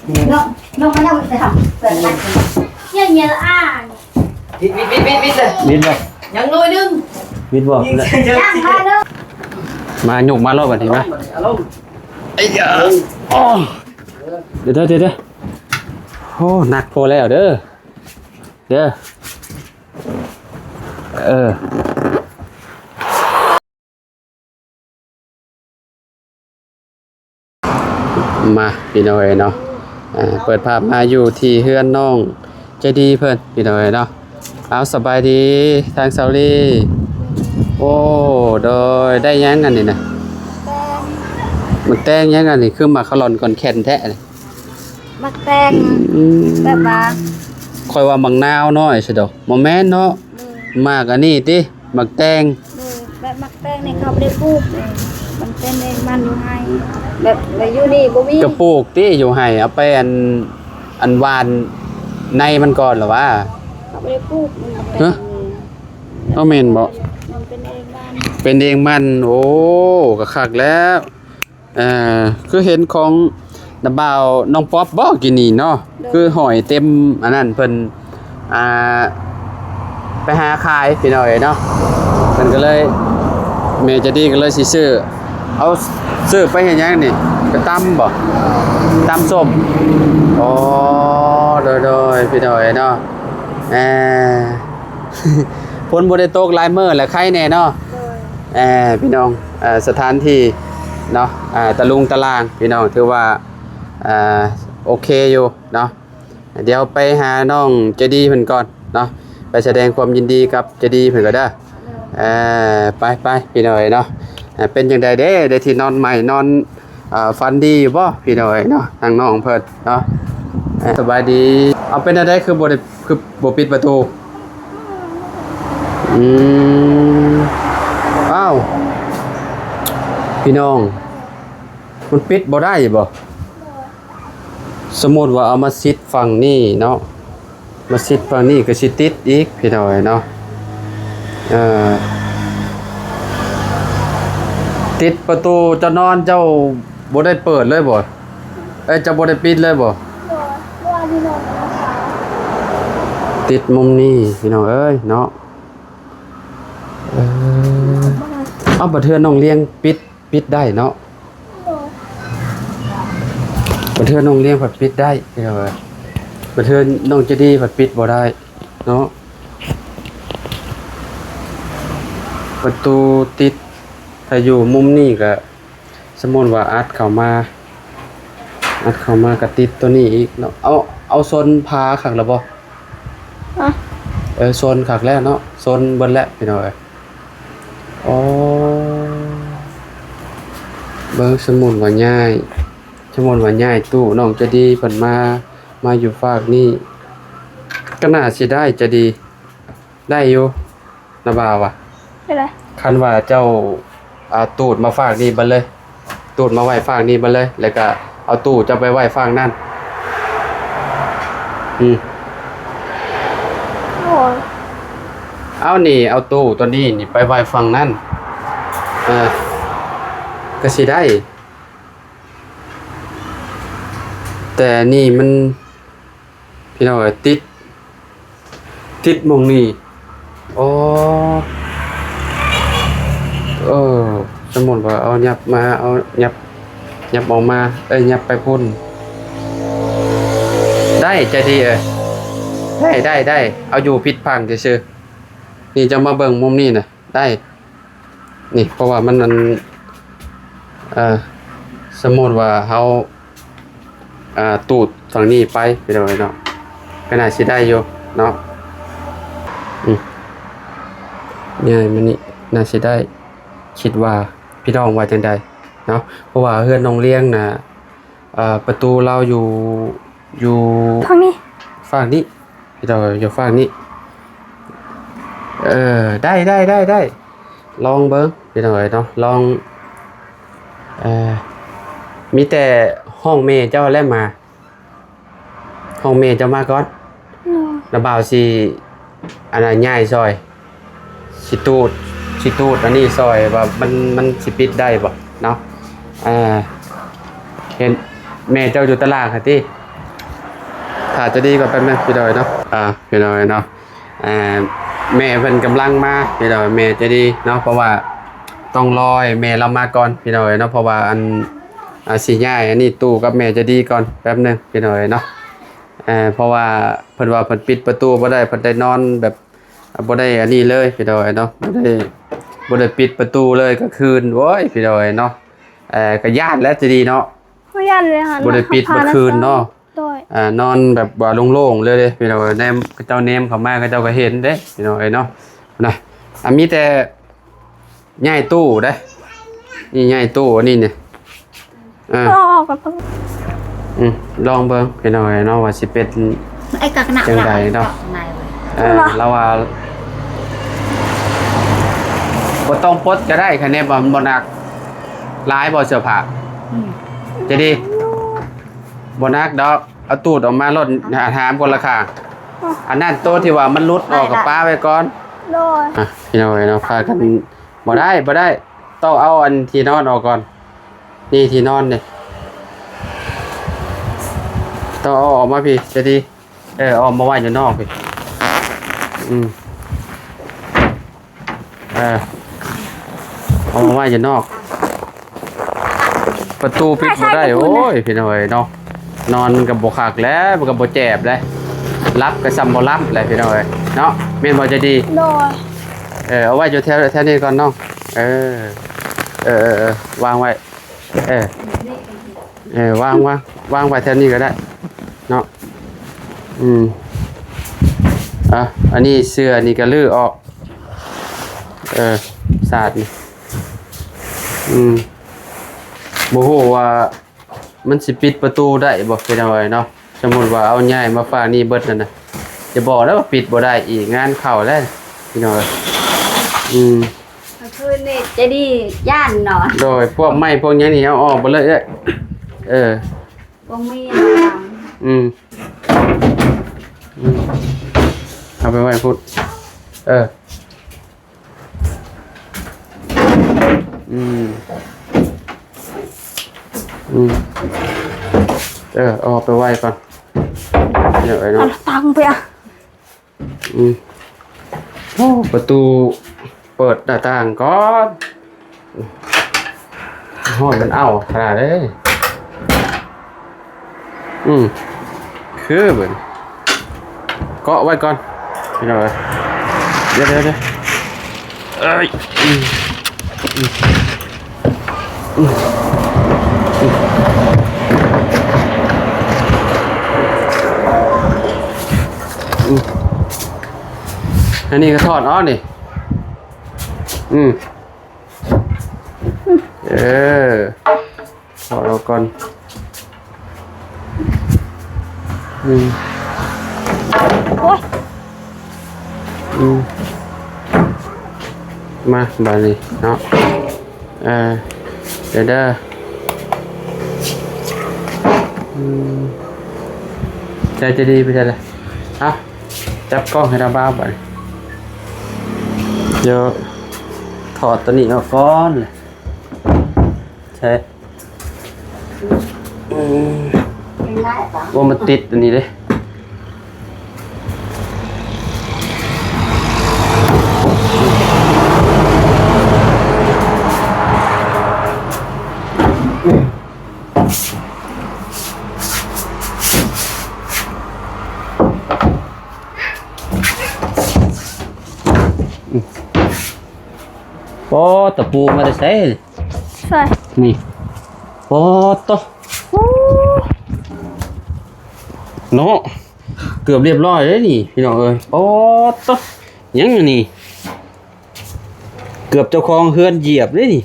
น้องมาแล้วจะทำเปิดกันเยอะๆอ่ะวิดเลยวิดบ่ ยังน้อยนึง วิดบ่ ย่างมาแล้ว มาหยุกมารอบบัดนี้มาไอ้ยาอ๋อเดี๋ยวโอ้หนักพอแล้วเด้อมาพี่น้อยเนาะเปิดภาพมาอยู่ที่เฮือนน้องใจดีเพิ่นพี่น้อยเนาะเอาสบายดีทางเซาลี่โอ้โดยได้ยังกันนี่นะมันแตงยังกันนี่คือมาขลอนก่อนแคนแท้เลย มักแตงแบบว่า คอยว่ามังนาวน้อยสิดอกบ่แม่นเนาะมากอันนี้ติมักแตง แบบมักแตงนี่เขาไม่ได้ปลูกมันเป็นเองมันอยู่ให้แบบอยู่นี่บ่มี กระปุกติอยู่ให้เอาไปอันหวานในมันก่อนเหรอวะ เขาไม่ได้ปลูก ฮะเอาแม่นบ่ มันเป็นเองมัน เป็นเองมันโอ้ก็คักแล้วคือเห็นของน้าบ่าวน้องป๊อปบ่กินนี่เนาะคือหอยเต็มอันนั้นเพิ่นไปหาขายพี่น้อยเนาะเพิ่นก็เลยแม่จะดีก็เลยสิซื้อเอาซื้อไปเฮ็ดหยังนี่ไปตำบ่ตำส้มอ๋อโดยพี่น้อยเนาะฝนบ่ได้ตกหลายมื้อแล้วใครแน่เนาะพี่น้องสถานที่เนาะตะลุงตะลางพี่น้องถือว่าโอเคอยู่เนาะเดี๋ยวไปหาน้องเจดีเพิ่นก่อนเนาะไปแสดงความยินดีกับเจดีเพิ่นก็ได้ไปพี่น้อยเนาะเป็นจังได๋ได้ที่นอนใหม่นอนฟันดีอยู่บ่พี่น้อยเนาะทางน้องเพิ่นเนาะสบายดีเอาเป็นอะไรคือบ่ได้คือบ่ปิดประตูอ้าวพี่น้องมันปิดบ่ได้บ่สมมุติว่าเอามาซิดฝั่งนี้เนาะมาซิดฝั่งนี้ก็สิติดอีกพี่น้อยเนาะติดประตูจะนอนเจ้าบ่ได้เปิดเลยบ่จะบ่ได้ปิดเลยบ่ติดมุมนี้พี่น้องเอ้ยเนาะเอาบัดเทื่อน้องเลี้ยงปิดได้เนาะบัดเทื่อน้องเลี้ยงผัดปิดได้พี่น้องเอ้ยบัดเทื่อน้องจะดีผัดปิดบ่ได้เนาะประตูติดถ้าอยู่มุมนี้ก็สมมุติว่าอัดเข้ามาก็ติดตัวนี้อีกเนาะเอาโซนพาคักแล้วบ่โซนคักแล้วเนาะโซนเบิดแล้วพี่น้องเอ้ยอ๋อเบิ่งสมุนว่าง่ายตู้น้องจะดีเพิ่นมาอยู่ฝากนี่ก็น่าสิได้จะดีได้อยู่นะบ่าวว่ะได้เลย คันว่าเจ้าเอาตูดมาฝากนี่บัดเลยตูดมาไว้ฝากนี่บัดเลยแล้วก็เอาตู้จะไปไว้ฝากนั่นเอานี่เอาตู้ตัวนี้นี่ไปไว้ฝั่งนั่นก็สิได้แต่นี่มันพี่น้องติดมองนี่อ๋อสมมุติว่าเอายับมาเอายับออกมายับไปพุ่นได้ใจดีได้เอาอยู่ผิดพังซื่อๆนี่จะมาเบิ่งมุมนี้น่ะได้นี่เพราะว่ามันสมมุติว่าเฮาตูดฝั่งนี้ไปเลยเนาะก็น่าสิได้อยู่เนาะง่ายมันนี่น่าสิได้คิดว่าพี่น้องว่าจังใดเนาะเพราะว่าเฮือนน้องเลี้ยงน่ะประตูเราอยู่ฝั่งนี้พี่น้องอยู่ฝั่งนี้ได้ลองเบิ่งพี่น้องเนาะลองมีแต่ห้องเมย์เจ้าแล้วมาห้องเมย์เจ้ามาก่อนระบ่าวสิอันนั้นง่ายซอยสิตูดอันนี้ซอยว่ามันสิปิดได้บ่เนาะเห็นแม่เจ้าอยู่ตลาดค่ะติ ถ้าจะดีก็แป๊บนึงพี่ดอยเนาะพี่ดอยเนาะแม่เพิ่นกำลังมาพี่ดอยแม่จะดีเนาะเพราะว่าต้องรอให้แม่เรามาก่อนพี่ดอยเนาะเพราะว่าสิย้ายอันนี้ตู้กับแม่จะดีก่อนแป๊บนึงพี่ดอยเนาะเพราะว่าเพิ่นว่าเพิ่นปิดประตูบ่ได้เพิ่นได้นอนแบบบ่ได้อันนี้เลยพี่ดอยเนาะบ่ได้ปิดประตูเลยก็คืนโว้ยพี่ดอยเนาะก็ย่านแล้วจะดีเนาะ บ่ยันเลยค่ะ บ่ได้ปิดเมื่อคืนเนาะ โดย นอนแบบว่าโล่งๆเลยพี่น้องแนมเจ้าเนมเข้ามาก็เจ้าก็เห็นเด้พี่น้องเนาะนะมีแต่ย้ายตู้เด้นี่ย้ายตู้อันนี้เนี่ยก็ออกกับเพิ่น ลองเบิ่งพี่น้องเนาะว่าสิเป็น ไอ้กักหนัก จังใดเนาะเราว่าบ่ต้องปลดก็ได้คะแนนว่ามันบ่หนักหลายบ่เสื้อผ้าจะดีบ่หนักดอกเอาตูดออกมาลดหามคนละข้างอันนั้นโตที่ว่ามันหลุดออกกับป้าไว้ก่อน โดย พี่น้องเนาะพากันบ่ได้ต้องเอาอันที่นอนออกก่อนนี่ที่นอนเนี่ยต้องเอาออกมาพี่จะดีออกมาไว้อยู่นอกพี่เอามาไว้อยู่นอกประตูปิดบ่ได้โอ้ยพี่น้องเนาะนอนกับบ่คักแล้วมันก็บ่แจ็บแล้วรับก็ซ้ำบ่รับแหละพี่น้องเนาะแม่นบ่จะดี โดย เอาไว้อยู่แถวนี้ก่อนน้องวางไว้วางไว้แถวนี้ก็ได้เนาะอันนี้เสื้อนี่ก็ลื้อออกสาดนี่บ่ฮู้ว่ามันสิปิดประตูได้บ่เป็นเอาไว้เนาะสมมุติว่าเอาย้ายมาฝากนี่เบิดนั่นน่ะจะบอกแล้วว่าปิดบ่ได้อีกงานเข้าแล้วพี่น้องคืนนี่จะดีย่านนอน โดยพวกไม้พวกนี้นี่เอาออกไปเลยบ่มีเอาไปไว้พูดเอาไปไว้ก่อนเดี๋ยวไอ้น้องตังไปอ่ะโอ้ประตูเปิดหน้าต่างก่อนห้อยมันเอาขนาดเลยคือเหมือนเกาะไว้ก่อนพี่น้องเดี๋ยวอันนี้ก็ทอดอ้อนี่ทอดเอาก่อนโอ้ยมาบานี้เนาะเดี๋ยวใจจะดีไปเลยจับกล้องให้เราบ้าไปเดี๋ยวถอดตัวนี้ออกก่อนเลยใช่ว่ามันติดตัวนี้เลยโอ้ตะปูมาได้ใส่นี่โอ้ตะเนาะเกือบเรียบร้อยเลยนี่พี่น้องเอ้ยโอ้ตะยังนี่เกือบเจ้าของเฮือนเหยียบเลยนี่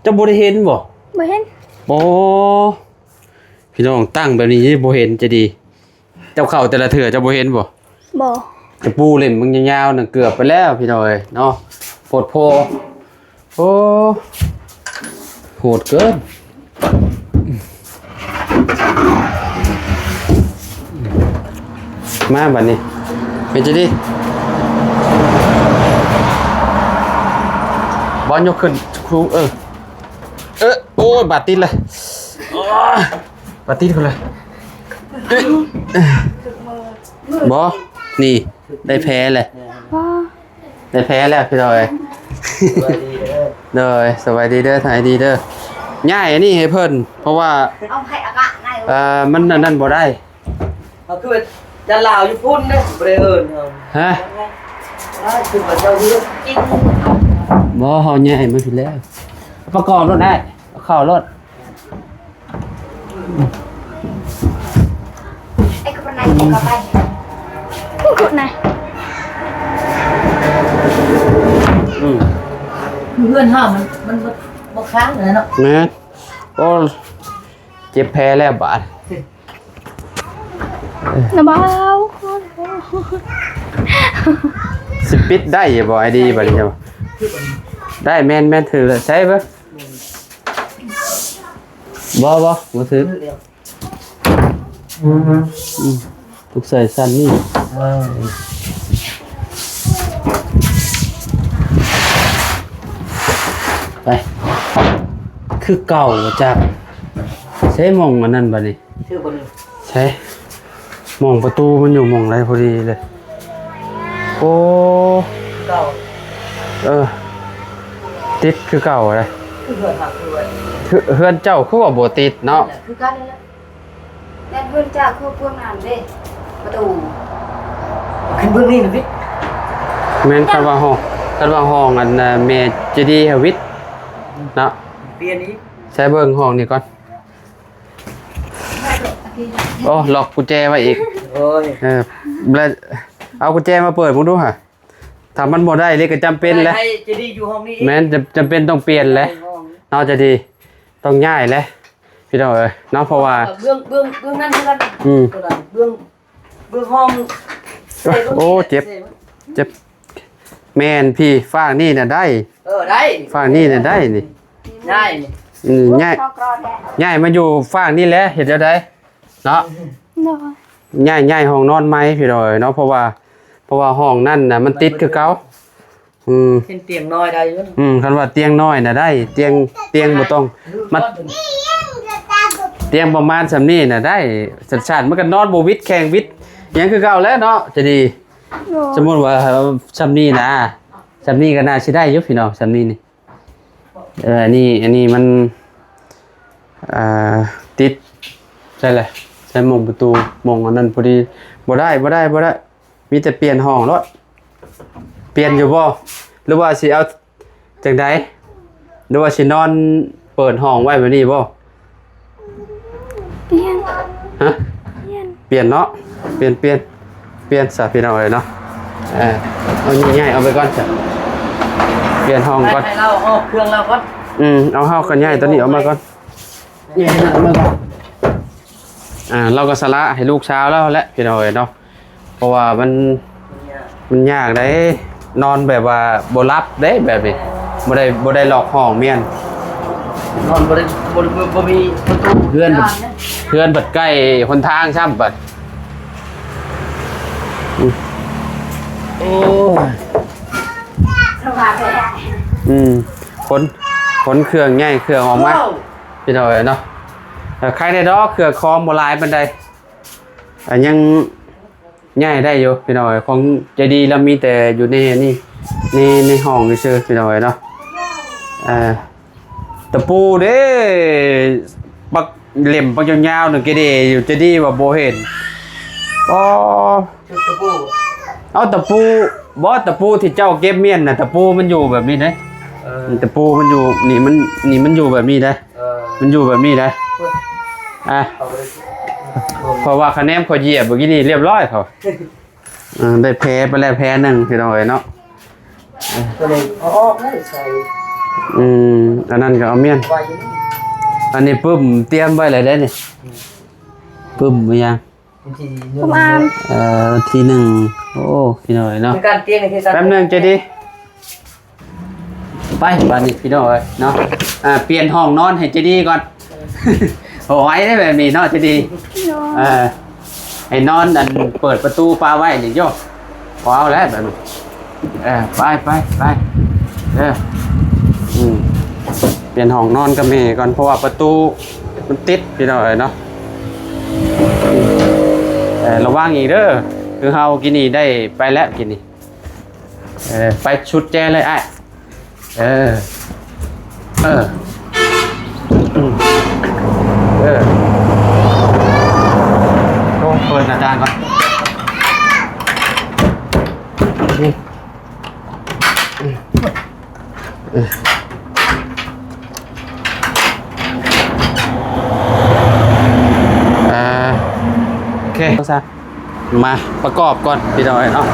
เจ้าบ่ได้เห็นบ่เห็นโอ้พี่น้องตั้งแบบนี้บ่เห็นจะดีเจ้าเข้าแต่ละเถื่อเจ้าบ่เห็นบ่จะปูเล่มมึงยาวๆนั่นเกือบไปแล้วพี่น้องเอ้ยเนาะโพดโพโอ้โหดเกินมาบัดนี้เป็นจะดีบอลยกขึ้นครูโอ้ยบาดติดเลยบาดติดคนเลย บ่นี่ได้แพ้เลย ว้า ได้แพ้แล้วพี่น้อย สวัสดีเด้อ เด้อสวัสดีเด้อถ่ายดีเด้อย่ายอันนี้ให้เพิ่นเพราะว่า เอาให้อากาศได้ มันนั่นบ่ได้ เอาคือจะลาวอยู่พุ่นเด้อบ่ได้เอิ้นเอา ฮะ คือว่าเจ้าอยู่กิน บ่เฮาย่ายมันผิดแล้วประกอบรถได้เอาเข้ารถ ไอ้คนไหนก็ไปคนไหน อืม เพื่อนห้ามมันบ่ค้างเลยเนาะ แม่นโอ้เจ็บแพ้แล้วบาด น้ำเบา สิปิดได้บ่ไอ้ดีบัดนี้จ้ะได้แม่นถือเลยใช่ปะบ่บ่ถือทุกใส่สั้นนี่ไปคือเก่าจากใช้มองอันนั้นบัดนี้ ชื่อบ่นี่ ใช่มองประตูมันอยู่มองไรพอดีเลยโอ้ เก่า ติดคือเก่าเลย คือเพื่อนหักคือว่า เฮือนเจ้าคือว่าบ่ติดเนาะ คือกันนั่นแหละ แม่เพื่อนจากครอบครัวงานเด้ประตู ขึ้นเบื้องนี้นะพี่ แม่นคันว่าห้องอันแม่เจดีย์วิทย์เนาะ เปลี่ยนนี้ ใช้เบิ่งห้องนี่ก่อนโอ้ล็อกกุญแจไว้อีก โอ้ย แล้วเอากุญแจมาเปิดมึงดูฮะถ้ามันบ่ได้เลยก็จำเป็นแล้ว ให้จะดีอยู่ห้องนี้ แม่นจำเป็นต้องเปลี่ยนแล้วเนาะจะดีต้องย้ายแล้วพี่น้องเอ้ยเนาะเพราะว่า เบื้องนั่นคือกัน อืม เบื้องห้อง โอ้เจ็บแม่นพี่ฟางนี่น่ะได้ ได้ ฟางนี่น่ะได้นี่ ได้ ง่าย ชอบกรอดแดด ง่ายมาอยู่ฟางนี่แหละเห็นแล้วได้เนาะ เนาะ ง่ายห้องนอนไหมพี่น้อยเนาะเพราะว่าห้องนั่นน่ะมันติดคือเก่าเป็นเตียงน้อยได้อยู่ คันว่าเตียงน้อยน่ะได้เตียงบ่ต้องมาเตียงประมาณสำนี้น่ะได้สันๆมันก็นอนบ่วิดแข่งวิดหยังคือเก่าแล้วเนาะจะดี สมมุติว่าสำนี้นะสำนี้ก็น่าสิได้อยู่พี่น้องสำนี้นี่อันนี้มันติดใช่เลยใช้มงประตูมงอันนั้นพอดีบ่ได้มีแต่เปลี่ยนห้องแล้วเปลี่ยนอยู่บ่หรือว่าสิเอาจังไดหรือว่าสินอนเปิดห้องไว้แบบนี้บ่ เปลี่ยน ฮะเปลี่ยนเนาะเปลี่ยนซะพี่น้องเอ้ยเนาะเอาง่ายๆเอาไปก่อนจ้ะเปลี่ยนห้องก่อน ให้เราเอาเครื่องเราก่อน เอาเฮากันง่ายตัวนี้เอามาก่อนง่ายเอามาก่อนเราก็สละให้ลูกเช้าแล้วแหละพี่น้องเอ้ยเนาะเพราะว่ามันยากได้นอนแบบว่าบ่รับได้แบบนี้บ่ได้หลอกห้องเมียน นอนบ่มีประตู เพื่อนบัดใกล้หนทางช่ำบัด โอ้ สบายเลย ขนเครื่องง่ายเครื่องออกมาพี่น้องเอ้ยเนาะใครได้ดอกเครื่องคอมบ่หลายปานใดยังง่ายได้อยู่พี่น้องเอ้ยของใจดีแล้วมีแต่อยู่ในห้องซื่อๆพี่น้องเอ้ยเนาะตะปูเด้ปักเหลี่ยมปักยาวๆหนึ่งเกเดอยู่จะดีว่าโบเห็นอ๋อ ชุดตะปู เอาตะปูตะปูที่เจ้าเก็บเมียนน่ะตะปูมันอยู่แบบนี้นะตะปูมันอยู่นี่มันอยู่แบบนี้นะมันอยู่แบบนี้นะเพราะว่าคะแนนเขาเหยียบเมื่อกี้นี่เรียบร้อยเขาได้แพ้ไปแล้วแพ้หนึ่งพี่น้องเอ้ยเนาะ ตัวนี้เอาออกได้ใส่ อันนั้นก็เอาเมียน ไว้อยู่นี่ อันนี้ปึ้มเตรียมไว้เลยได้นี่ปึ้มมายัง บางที ประมาณ ทีหนึ่งโอ้พี่น้อยเนาะ ในการเตียงในที่ แป๊บนึงจะดีไปบ้านนี้พี่น้อยเนาะเปลี่ยนห้องนอนให้เจดีก่อนโอ้ยได้แบบนี้เนาะเจดีให้นอนอันเปิดประตูปลาไว้นี่โยพอเอาแล้วแบบนี้ไปเปลี่ยนห้องนอนกับแม่ก่อนเพราะว่าประตูมันติดพี่น้อยเนาะระวังอีกเด้อ คือเฮากินนี่ได้ไปแล้วกินนี่ไปชุดแจเลยไอ้เออโอ้เปิดอาจารย์ก่อนนี่โอเคมาประกอบก่อนพี่น้อยเนาะ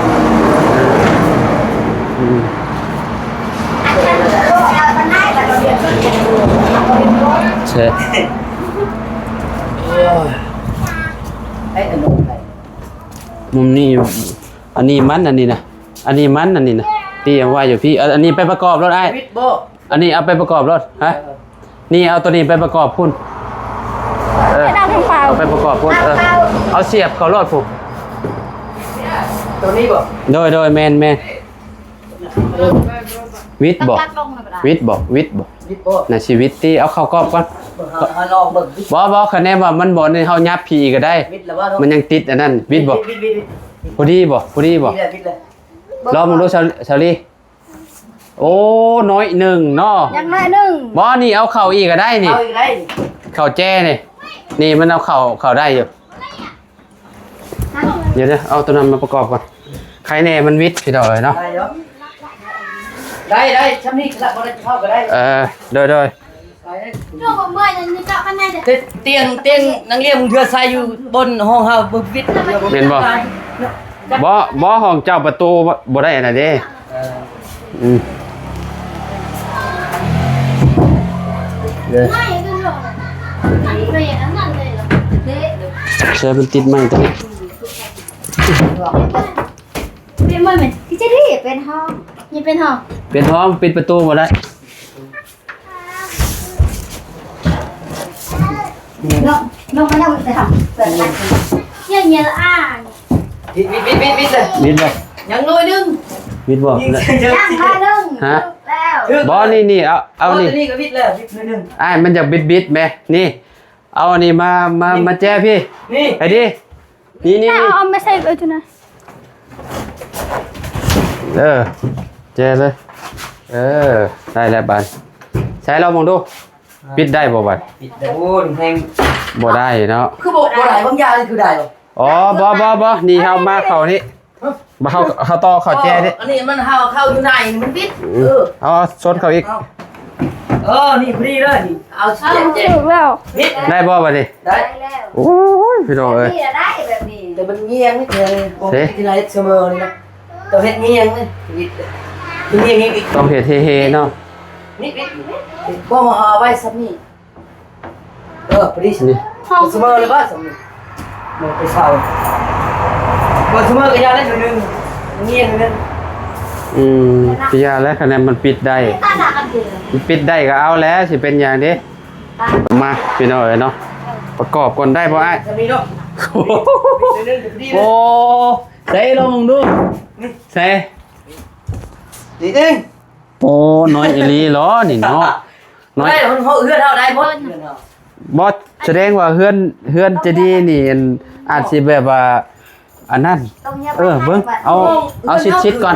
เช่มุมนี้อันนี้มันอันนี้นะอันนี้มันอันนี้นะที่ยังว่าอยู่พี่อันนี้ไปประกอบรถไอ้อันนี้เอาไปประกอบรถฮะนี่เอาตัวนี้ไปประกอบพุ่นเอาไปประกอบพุ่นเอาเสียบเขารถพุ่น ตัวนี้บ่ โดยแมนวิทย์บอกวิทย์บอกในชีวิตที่เอาเข้ากรอบก่อนลองเบิ่งบ่คะแนนว่ามันบ่ในเฮายับพีก็ได้มันยังติดอันนั้นวิทย์บอกพอดีบ่รอมึงดูชาลีโอ้น้อยหนึ่งเนาะยังน้อยหนึ่งบ่นี่เอาเข่าอีกก็ได้นี่เข่าแจ้นี่มันเอาเข่าได้อยู่เดี๋ยวเอาตัวนั้นมาประกอบก่อนใครแน่มันวิทย์พี่ดอยเนาะได้ชั้นนี้ละบ่ได้เข้าก็ได้โดยช่วงผมเมื่อยจะเจาะกันแน่เด้อเตียงนังเรียนมึงเทื่อใส่อยู่บนห้องเฮาบ่วิทย์แม่นบ่ห้องเจ้าประตูบ่ได้น่ะเด้เชื่อมันติดไหมตัวนี้เป็นมันเหมือนที่จะรีบเป็นห้องยังเป็นห้องปิดประตูหมดได้น้องไม่ได้จะทำเปิดกันเยอะอ่านวิทเลยวิทบ่ยังน้อยนึงวิทบ่ยังค่านึงฮะบ่นี่เอานี่นี่ก็วิทแล้ววิทนิดนึงมันจะบิดแม่นี่เอาอันนี้มาแจ้พี่นี่ไอ้ดินี่เอาไม่ใช่จุนะแจ้เลยได้แล้วบานใช้เรามองดูปิดได้บ่บานปิดได้โอ้แฮงบ่ได้เนาะคือบ่ได้บางอย่างนี่คือได้บ่อ๋อบ่นี่เฮามาเข้านี่มาเข้าต่อเข้าแจ้นี่อันนี้มันเข้าอยู่ในมันปิดเอาชนเข้าอีกนี่พอดีเลยนี่เอาเสียบเจ็บแล้วได้บ่บัดนี้ได้แล้วโอ้ยพี่น้องเอ้ยได้แบบนี้แต่มันเงียงนิดเดียวบ่ที่ไหนเสมอนี่นะต้องเฮ็ดเงียงนี่เงียงอีกต้องเฮ็ดเฮเนาะนี่บ่มาเอาไว้ซับนี่พอดีนี่เสมอเลยบ่ซับนี่บ่ไปเศร้าบ่เสมอก็ยาได้นึงเงียงนึงพี่ยาแล้วคะแนนมันปิดได้มันปิดได้ก็เอาแล้วสิเป็นอย่างนี้มาพี่น้อยเนาะประกอบก่อนได้บ่ไอ้โอ้ใส่ลองดูใส่นิดนึงโอ้น้อยอีหลีเหรอนี่เนาะน้อยเฮาเฮือนเฮาได้บ่แสดงว่าเฮือนจะดีนี่อาจสิแบบว่าอันนั้นเบิ่งเอาชิดก่อน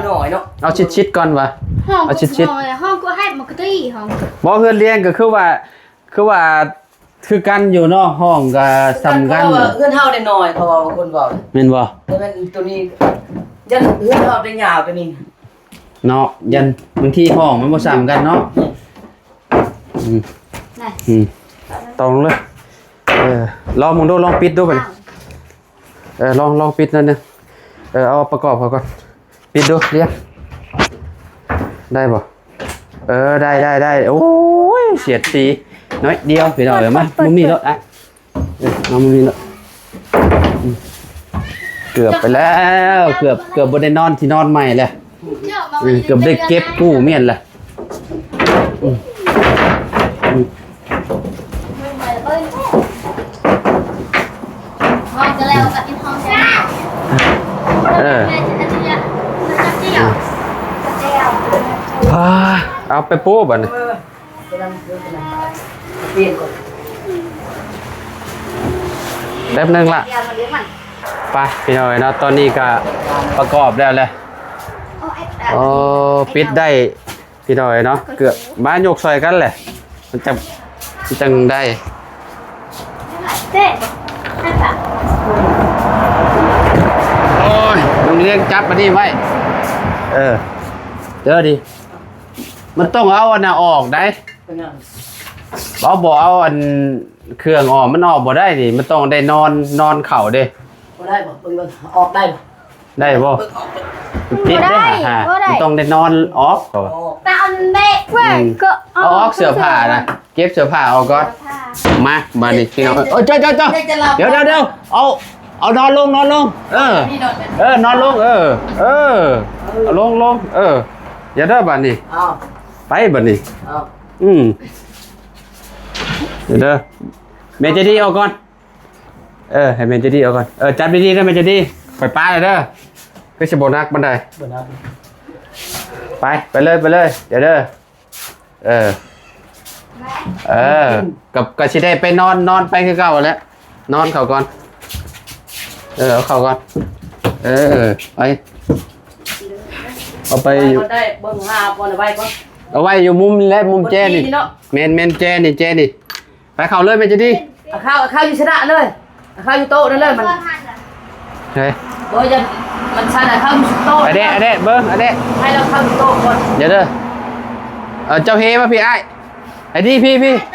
เอาชิดก่อนวะเอาชิดห้องก็ให้มันก็ตี้ห้องบ่เฮือนเลี้ยงก็คือว่าคือกันอยู่เนาะห้องก็ซ้ำกันเฮือนเฮาได้น้อยเพราะว่าบางคนบอกแม่นบ่แต่มันตัวนี้ยันเฮือนเฮาได้ยาวตัวนี้เนาะยันบางทีห้องมันบ่ซ้ำกันเนาะตรงเลยลองมึงดูลองปิดดูบัดลองปิดนั่นนึงเอาประกอบเขาก่อนปิดดูเรียกได้บ่ได้โอ้ยเสียดสีน้อยเดียวพี่น้อยมามึงมีรถน้องมึงมีรถเกือบไปแล้วเกือบบนได้นอนที่นอนใหม่เลยเกือบได้เก็บกู้เมียนเลยห้องจะแล้วกับที่ห้องเอาไปปูบ่เนี่ยแป๊บนึงละ ไปพี่น้อยเนาะตอนนี้ก็ประกอบแล้วแหละโอ้ปิดได้พี่น้อยเนาะเกือบบ้านยกซอยกันแหละมันจังได้ เจ๊นั่นค่ะ โอ้ยมึงเรียกจับมาดิไว้เจอดิมันต้องเอาอันน่ะออกได้ เป็นยัง บ่เอาอันเครื่องออกมันออกบ่ได้ดิมันต้องได้นอนเข่าเด้ บ่ได้บ่เบิ่งออกได้บ่ ได้บ่ เบิ่งออก ติดได้ฮะมันต้องได้นอนออกก่อน แต่อันเด็กเว้ยก็ เอาออกเสื้อผ้านะเก็บเสื้อผ้าออกก่อนมาดิพี่น้องเอ้ยเจ้าเดี๋ยวเอานอนลงนอนลงนอนลงเอาลงอย่าเด้อบัดนี้ เอา ไปบัดนี้ เอา เดี๋ยวเด้อเมนเจดีเอาก่อนให้เมนเจดีเอาก่อนจับดีๆนะเมนเจดีไปป้าเลยเด้อคือสิบ่นักบันได เบิ่งนะ ไปเลยเดี๋ยวเด้อกับสิได้ไปนอนไปคือเก่าแล้วนอนเขาก่อนเอาเขาก่อนไปเอาไปอยู่ ได้เบิ่งหาบ่ได้ไว้ก่อน เอาไว้อยู่มุมและมุมแจนี่เมนแจนี่ไปเขาเลยเมนเจดี เอาข้าวอยู่ชนะเลยเอาข้าวอยู่โต๊ะนั่นเลยมัน เฮ้ย บ่จะมันชันเอาข้าวอยู่โต๊ะ อเดะเบิ้งอเดะ ให้เราข้าวอยู่โต๊ะก่อน เดี๋ยวเด้อเจ้าเฮมาพี่ไอ้นี่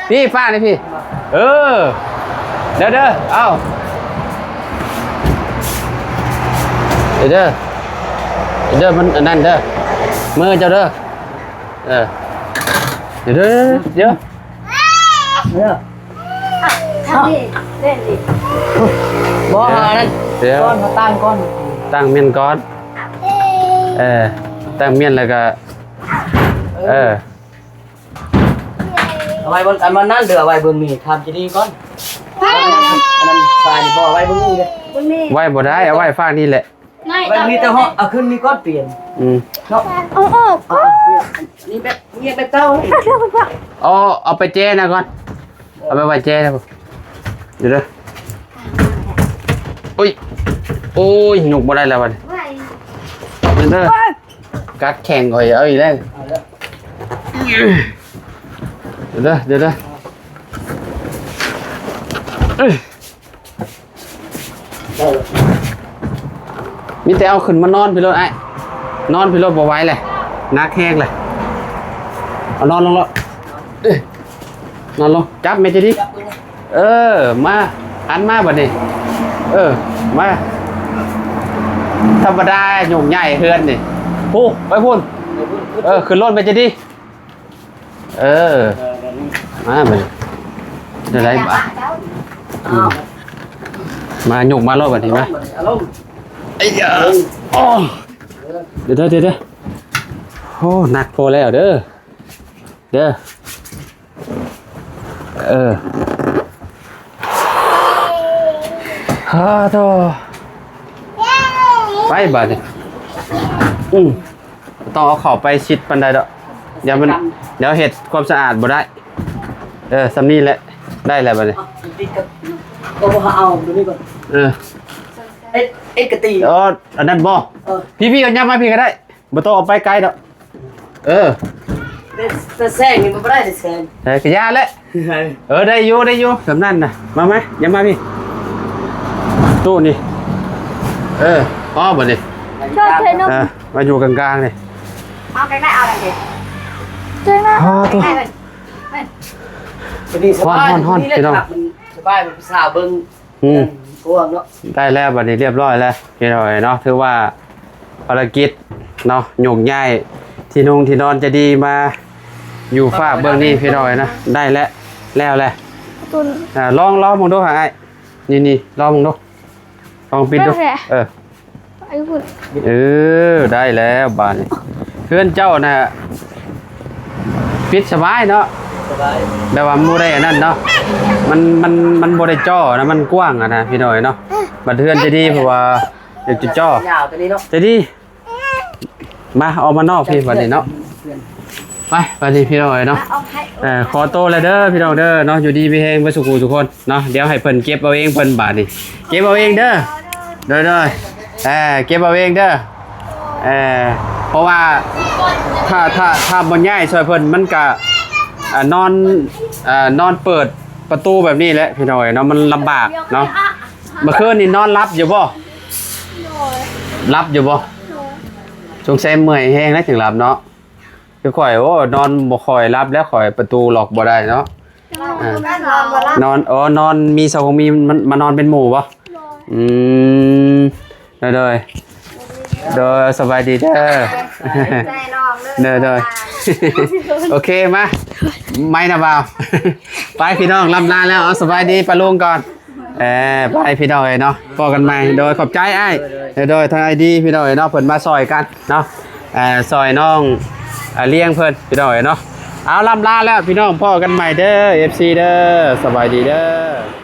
พี่ฟ้านี่พี่เดี๋ยวเอาเดี๋ยวมันอันนั้นเด้อมือเจ้าเด้อเดี๋ยว เนี่ย ทำดิเล่นดิ บ่หานั่น เดี๋ยว ก้อนมาตั้งก้อน ตั้งเมียนก่อนตั้งเมียนแล้วก็เอาไว้บนอันมันนั่นเดือไว้เบิ่งนี่ทำจะดีก่อนอันนั้นฝ่ายบ่ไว้เบิ่งนี่เลย บนนี้ ไว้บ่ได้เอาไว้ฟ้านี่แหละ ไว้มีแต่ห้องเอาขึ้นมีก้อนเปลี่ยนเนาะ เอาออก นี่แบบเงียบแบบเก่าเลย เอาไปแจ้นะก่อนเอาไปไว้แจ้นะเดี๋ยวโอ้ยหนุกบ่ได้แล้ววัน ไว้ เด้อกัดแข่งก่อยเอาอีกแล้วเดี๋ยวมีแต่เอาขึ้นมานอนพี่รถไอ้นอนพี่รถบ่ไหวเลยนักแห้งเลยเอานอนลงแล้วนอนลงจับเมจิดิมาหันมาบัดนี้มาธรรมดาหยุ่งใหญ่เฮือนนี่พูไปพูนขึ้นรถเมจิดิมาบัดนี้เดี๋ยวไรบ้ามาหยุ่งมารถบัดนี้มาไอ้ยาเดี๋ยวโอ้หนักพอแล้วเด้อฮ่าโธ่ไปบัดนี้ต้องเอาเข้าไปชิดปันไดดอกเดี๋ยวเห็ดความสะอาดบ่ได้สำนีแหละได้แล้วบัดนี้ ติดกับก็บ่เอาดูนี่ก่อนเอ็ดกะตี อันนั้นบ่พี่ก็ยับมาพี่ก็ได้บ่ต้องเอาไปไกลดอกแต่แซงนี่มันบ่ได้แต่แซง กระยาแล้วได้อยู่สำนั่นน่ะมาไหมยับมาพี่ตู้นี่พอบ่นี่ ชอบเทนม มาอยู่กลางๆนี่ เอาใกล้ๆเอาอะไรดิเจ๊นะ พอตัว นี่สบายพี่น้องสบายเป็นสาวเบิ่งกวางเนาะ ได้แล้วบัดนี้เรียบร้อยแล้วพี่น้อยเนาะถือว่าภารกิจเนาะโยกย้ายที่นอนจะดีมาอยู่ฝ้าเบื้องนี้พี่น้อยนะได้แล้วแหละ ตุน ลองมึงดูหาไอ้นี่ลองมึงดูลองปิดดูไอ้คุณ ได้แล้วบาดนี้เพื่อนเจ้าน่ะปิดสบายเนาะ สบาย แบบว่ามูได้อันนั้นเนาะมันบ่ได้จ่อนะมันกว้างนะพี่น้อยเนาะบัดเทือนจะดีเพราะว่าเดี๋ยวจะจ่อย าวตัวนี้เนาะ จะดีมาเอามานอกพี่บัดนี้เนาะไปบัดนี้พี่น้อยเนาะ เอาให้ ขอโตเลยเด้อพี่น้องเด้อเนาะอยู่ดีมีแฮงบ่สุขทุกคนเนาะเดี๋ยวให้เพิ่นเก็บเอาเองเพิ่นบาดนี้เก็บเอาเองเด้อ เด้อเก็บเอาเองเด้อเพราะว่าถ้าบ่ง่ายช่วยเพิ่นมันก็นอนเปิดประตูแบบนี้แหละพี่น้อยเนาะมันลำบากเนาะเมื่อคืนนี่นอนรับอยู่บ่รับอยู่บ่สงสัยเมื่อยแห้งแล้วถึงรับเนาะคือข่อยโอ้นอนบ่ค่อยรับแล้วข่อยประตูล็อกบ่ได้เนาะนอนมีสาวมีมันมานอนเป็นหมู่บ่เด้อสบายดีเด้อเด้อโอเคมาไม่นะบ่าวไปพี่น้องลำลาแล้วเอาสบายดีปะลุงก่อนไปพี่น้องเนาะพอกันใหม่โดยขอบใจอ้ายโดยทางไอดีพี่น้องเนาะเพิ่นมาซอยกันเนาะซอยน้องเลี้ยงเพิ่นพี่น้องเนาะเอาลำลาแล้วพี่น้องพอกันใหม่เด้อ FC เด้อสบายดีเด้อ